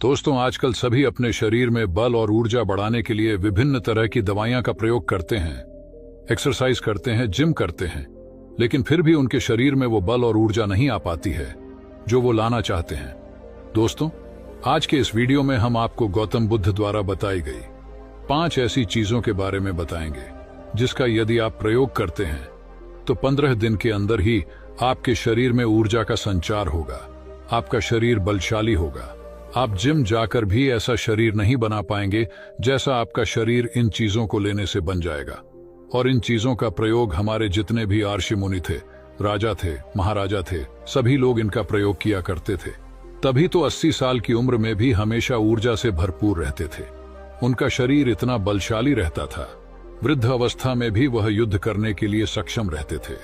दोस्तों, आजकल सभी अपने शरीर में बल और ऊर्जा बढ़ाने के लिए विभिन्न तरह की दवाइयां का प्रयोग करते हैं, एक्सरसाइज करते हैं, जिम करते हैं, लेकिन फिर भी उनके शरीर में वो बल और ऊर्जा नहीं आ पाती है जो वो लाना चाहते हैं। दोस्तों, आज के इस वीडियो में हम आपको गौतम बुद्ध द्वारा बताई गई 5 ऐसी चीजों के बारे में बताएंगे जिसका यदि आप प्रयोग करते हैं तो 15 दिन के अंदर ही आपके शरीर में ऊर्जा का संचार होगा, आपका शरीर बलशाली होगा। आप जिम जाकर भी ऐसा शरीर नहीं बना पाएंगे जैसा आपका शरीर इन चीजों को लेने से बन जाएगा। और इन चीजों का प्रयोग हमारे जितने भी ऋषि मुनि थे, राजा थे, महाराजा थे, सभी लोग इनका प्रयोग किया करते थे। तभी तो 80 साल की उम्र में भी हमेशा ऊर्जा से भरपूर रहते थे। उनका शरीर इतना बलशाली रहता था, वृद्ध अवस्था में भी वह युद्ध करने के लिए सक्षम रहते थे।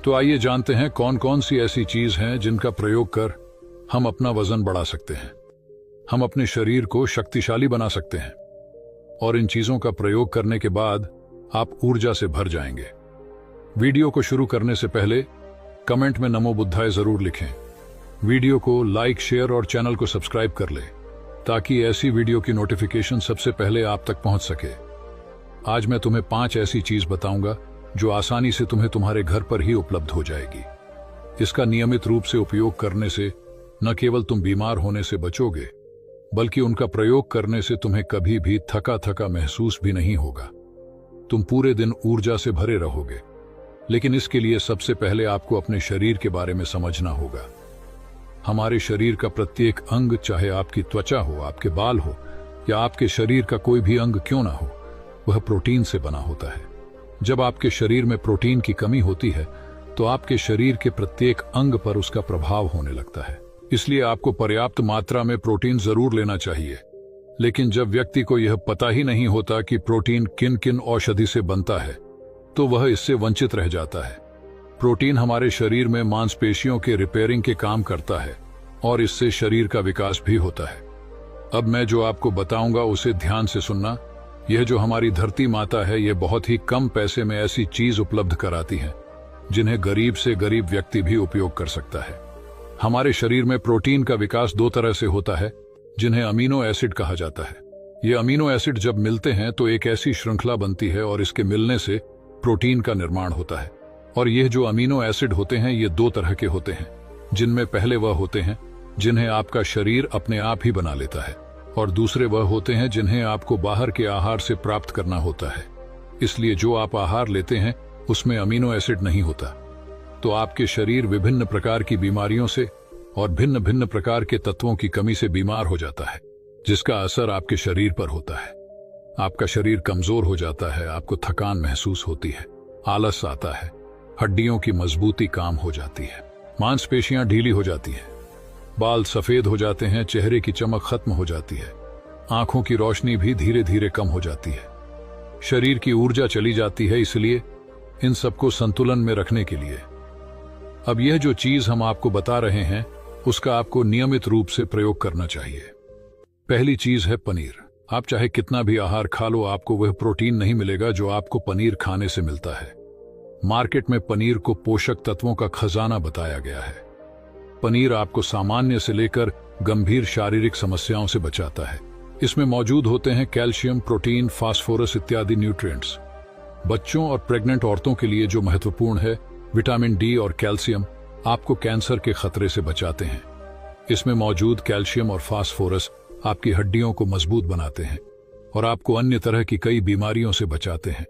तो आइए जानते हैं कौन कौन सी ऐसी चीज हैं जिनका प्रयोग कर हम अपना वजन बढ़ा सकते हैं, हम अपने शरीर को शक्तिशाली बना सकते हैं, और इन चीजों का प्रयोग करने के बाद आप ऊर्जा से भर जाएंगे। वीडियो को शुरू करने से पहले कमेंट में नमो बुद्धाय जरूर लिखें। वीडियो को लाइक, शेयर और चैनल को सब्सक्राइब कर ले ताकि ऐसी वीडियो की नोटिफिकेशन सबसे पहले आप तक पहुंच सके। आज मैं तुम्हें 5 ऐसी चीज बताऊंगा जो आसानी से तुम्हें तुम्हारे घर पर ही उपलब्ध हो जाएगी। इसका नियमित रूप से उपयोग करने से न केवल तुम बीमार होने से बचोगे, बल्कि उनका प्रयोग करने से तुम्हें कभी भी थका थका महसूस भी नहीं होगा। तुम पूरे दिन ऊर्जा से भरे रहोगे। लेकिन इसके लिए सबसे पहले आपको अपने शरीर के बारे में समझना होगा। हमारे शरीर का प्रत्येक अंग, चाहे आपकी त्वचा हो, आपके बाल हो या आपके शरीर का कोई भी अंग क्यों ना हो, वह प्रोटीन से बना होता है। जब आपके शरीर में प्रोटीन की कमी होती है तो आपके शरीर के प्रत्येक अंग पर उसका प्रभाव होने लगता है। इसलिए आपको पर्याप्त मात्रा में प्रोटीन जरूर लेना चाहिए। लेकिन जब व्यक्ति को यह पता ही नहीं होता कि प्रोटीन किन किन औषधि से बनता है, तो वह इससे वंचित रह जाता है। प्रोटीन हमारे शरीर में मांसपेशियों के रिपेयरिंग के काम करता है और इससे शरीर का विकास भी होता है। अब मैं जो आपको बताऊंगा उसे ध्यान से सुनना। यह जो हमारी धरती माता है, यह बहुत ही कम पैसे में ऐसी चीज उपलब्ध कराती है जिन्हें गरीब से गरीब व्यक्ति भी उपयोग कर सकता है। हमारे शरीर में प्रोटीन का विकास 2 तरह से होता है, जिन्हें अमीनो एसिड कहा जाता है। ये अमीनो एसिड जब मिलते हैं तो एक ऐसी श्रृंखला बनती है और इसके मिलने से प्रोटीन का निर्माण होता है। और यह जो अमीनो एसिड होते हैं, ये 2 तरह के होते हैं, जिनमें पहले वह होते हैं जिन्हें आपका शरीर अपने आप ही बना लेता है, और दूसरे वह होते हैं जिन्हें आपको बाहर के आहार से प्राप्त करना होता है। इसलिए जो आप आहार लेते हैं उसमें अमीनो एसिड नहीं होता, तो आपके शरीर विभिन्न प्रकार की बीमारियों से और भिन्न भिन्न प्रकार के तत्वों की कमी से बीमार हो जाता है, जिसका असर आपके शरीर पर होता है। आपका शरीर कमजोर हो जाता है, आपको थकान महसूस होती है, आलस आता है, हड्डियों की मजबूती काम हो जाती है, मांसपेशियां ढीली हो जाती हैं, बाल सफेद हो जाते हैं, चेहरे की चमक खत्म हो जाती है, आंखों की रोशनी भी धीरे धीरे कम हो जाती है, शरीर की ऊर्जा चली जाती है। इसलिए इन सबको संतुलन में रखने के लिए अब यह जो चीज हम आपको बता रहे हैं उसका आपको नियमित रूप से प्रयोग करना चाहिए। पहली चीज है पनीर। आप चाहे कितना भी आहार खा लो, आपको वह प्रोटीन नहीं मिलेगा जो आपको पनीर खाने से मिलता है। मार्केट में पनीर को पोषक तत्वों का खजाना बताया गया है। पनीर आपको सामान्य से लेकर गंभीर शारीरिक समस्याओं से बचाता है। इसमें मौजूद होते हैं कैल्शियम, प्रोटीन, फास्फोरस इत्यादि न्यूट्रिएंट्स। बच्चों और प्रेग्नेंट औरतों के लिए जो महत्वपूर्ण है, विटामिन डी और कैल्शियम आपको कैंसर के खतरे से बचाते हैं। इसमें मौजूद कैल्शियम और फास्फोरस आपकी हड्डियों को मजबूत बनाते हैं और आपको अन्य तरह की कई बीमारियों से बचाते हैं।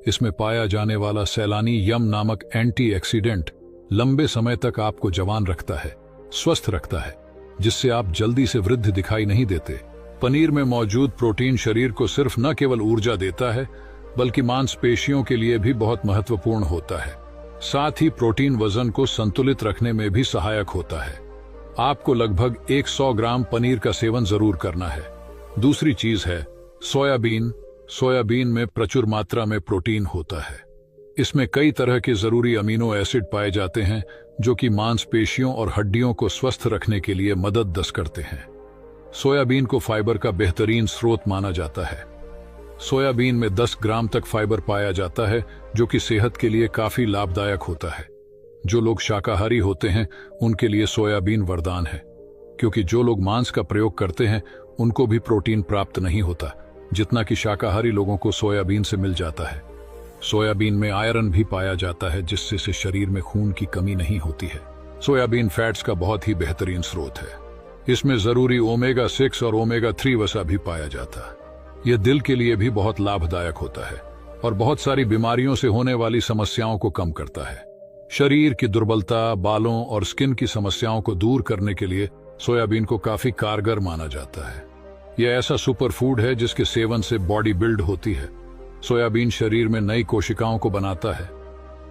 इसमें पाया जाने वाला सैलानी यम नामक एंटीऑक्सीडेंट लंबे समय तक आपको जवान रखता है, स्वस्थ रखता है, जिससे आप जल्दी से वृद्ध दिखाई नहीं देते। पनीर में मौजूद प्रोटीन शरीर को सिर्फ न केवल ऊर्जा देता है, बल्कि मांसपेशियों के लिए भी बहुत महत्वपूर्ण होता है। साथ ही प्रोटीन वजन को संतुलित रखने में भी सहायक होता है। आपको लगभग 100 ग्राम पनीर का सेवन जरूर करना है। दूसरी चीज है सोयाबीन। सोयाबीन में प्रचुर मात्रा में प्रोटीन होता है। इसमें कई तरह के जरूरी अमीनो एसिड पाए जाते हैं जो कि मांसपेशियों और हड्डियों को स्वस्थ रखने के लिए मदद करते हैं। सोयाबीन को फाइबर का बेहतरीन स्रोत माना जाता है। सोयाबीन में 10 ग्राम तक फाइबर पाया जाता है, जो कि सेहत के लिए काफी लाभदायक होता है। जो लोग शाकाहारी होते हैं उनके लिए सोयाबीन वरदान है। क्योंकि जो लोग मांस का प्रयोग करते हैं उनको भी प्रोटीन प्राप्त नहीं होता जितना कि शाकाहारी लोगों को सोयाबीन से मिल जाता है। सोयाबीन में आयरन भी पाया जाता है जिससे से शरीर में खून की कमी नहीं होती है। सोयाबीन फैट्स का बहुत ही बेहतरीन स्रोत है। इसमें जरूरी ओमेगा 6 और ओमेगा 3 वसा भी पाया जाता है। यह दिल के लिए भी बहुत लाभदायक होता है और बहुत सारी बीमारियों से होने वाली समस्याओं को कम करता है। शरीर की दुर्बलता, बालों और स्किन की समस्याओं को दूर करने के लिए सोयाबीन को काफी कारगर माना जाता है। यह ऐसा सुपर फूड है जिसके सेवन से बॉडी बिल्ड होती है। सोयाबीन शरीर में नई कोशिकाओं को बनाता है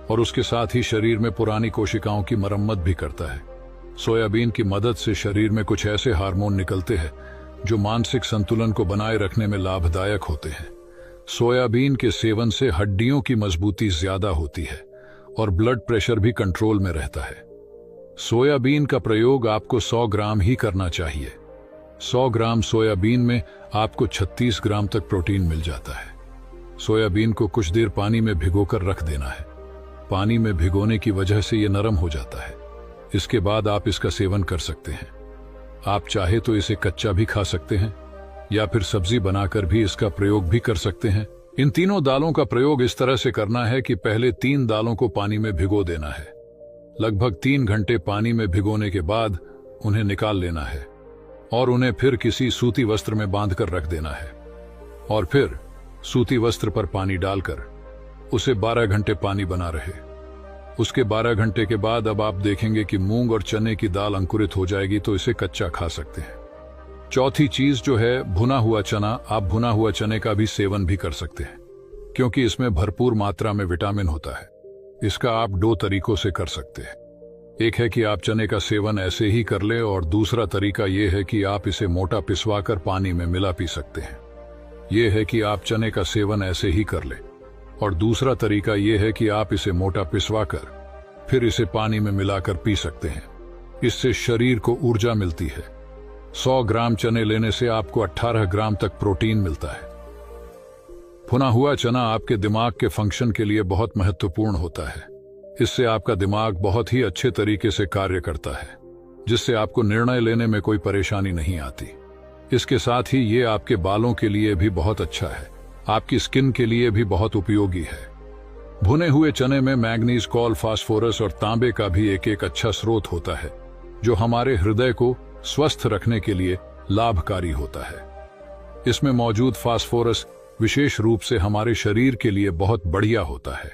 और उसके साथ ही शरीर में पुरानी कोशिकाओं की मरम्मत भी करता है। सोयाबीन की मदद से शरीर में कुछ ऐसे हार्मोन निकलते हैं जो मानसिक संतुलन को बनाए रखने में लाभदायक होते हैं। सोयाबीन के सेवन से हड्डियों की मजबूती ज्यादा होती है और ब्लड प्रेशर भी कंट्रोल में रहता है। सोयाबीन का प्रयोग आपको 100 ग्राम ही करना चाहिए। 100 ग्राम सोयाबीन में आपको 36 ग्राम तक प्रोटीन मिल जाता है। सोयाबीन को कुछ देर पानी में भिगोकर रख देना है। पानी में भिगोने की वजह से यह नरम हो जाता है। इसके बाद आप इसका सेवन कर सकते हैं। आप चाहे तो इसे कच्चा भी खा सकते हैं या फिर सब्जी बनाकर भी इसका प्रयोग भी कर सकते हैं। इन तीनों दालों का प्रयोग इस तरह से करना है कि पहले 3 दालों को पानी में भिगो देना है। लगभग 3 घंटे पानी में भिगोने के बाद उन्हें निकाल लेना है और उन्हें फिर किसी सूती वस्त्र में बांधकर रख देना है और फिर सूती वस्त्र पर पानी डालकर उसे 12 घंटे पानी बना रहे। उसके 12 घंटे के बाद अब आप देखेंगे कि मूंग और चने की दाल अंकुरित हो जाएगी तो इसे कच्चा खा सकते हैं। चौथी चीज जो है भुना हुआ चना। आप भुना हुआ चने का भी सेवन भी कर सकते हैं क्योंकि इसमें भरपूर मात्रा में विटामिन होता है। इसका आप 2 तरीकों से कर सकते हैं। एक है कि आप चने का सेवन ऐसे ही कर ले और दूसरा तरीका यह है कि आप इसे मोटा पिसवाकर पानी में मिला पी सकते हैं। यह है कि आप चने का सेवन ऐसे ही कर ले और दूसरा तरीका यह है कि आप इसे मोटा पिसवाकर फिर इसे पानी में मिलाकर पी सकते हैं। इससे शरीर को ऊर्जा मिलती है। 100 ग्राम चने लेने से आपको 18 ग्राम तक प्रोटीन मिलता है। भुना हुआ चना आपके दिमाग के फंक्शन के लिए बहुत महत्वपूर्ण होता है। इससे आपका दिमाग बहुत ही अच्छे तरीके से कार्य करता है जिससे आपको निर्णय लेने में कोई परेशानी नहीं आती। इसके साथ ही ये आपके बालों के लिए भी बहुत अच्छा है। आपकी स्किन के लिए भी बहुत उपयोगी है। भुने हुए चने में मैग्नीज, कॉल, फास्फोरस और तांबे का भी एक अच्छा स्रोत होता है जो हमारे हृदय को स्वस्थ रखने के लिए लाभकारी होता है। इसमें मौजूद फास्फोरस विशेष रूप से हमारे शरीर के लिए बहुत बढ़िया होता है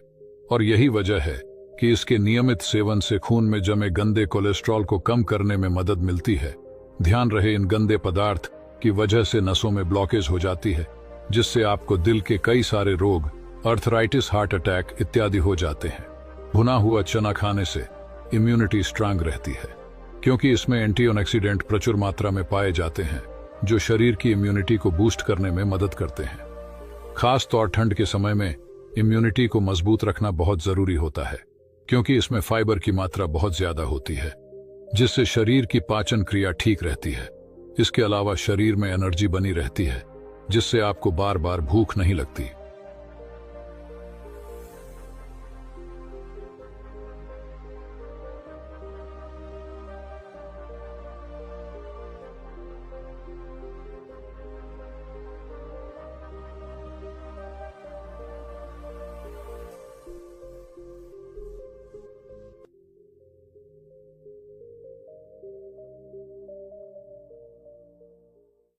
और यही वजह है कि इसके नियमित सेवन से खून में जमे गंदे कोलेस्ट्रॉल को कम करने में मदद मिलती है। ध्यान रहे, इन गंदे पदार्थ की वजह से नसों में ब्लॉकेज हो जाती है जिससे आपको दिल के कई सारे रोग, अर्थराइटिस, हार्ट अटैक इत्यादि हो जाते हैं। भुना हुआ चना खाने से इम्यूनिटी स्ट्रांग रहती है क्योंकि इसमें एंटीऑक्सीडेंट प्रचुर मात्रा में पाए जाते हैं जो शरीर की इम्यूनिटी को बूस्ट करने में मदद करते हैं। खास तौर ठंड के समय में इम्यूनिटी को मजबूत रखना बहुत जरूरी होता है क्योंकि इसमें फाइबर की मात्रा बहुत ज्यादा होती है जिससे शरीर की पाचन क्रिया ठीक रहती है। इसके अलावा शरीर में एनर्जी बनी रहती है जिससे आपको बार बार भूख नहीं लगती।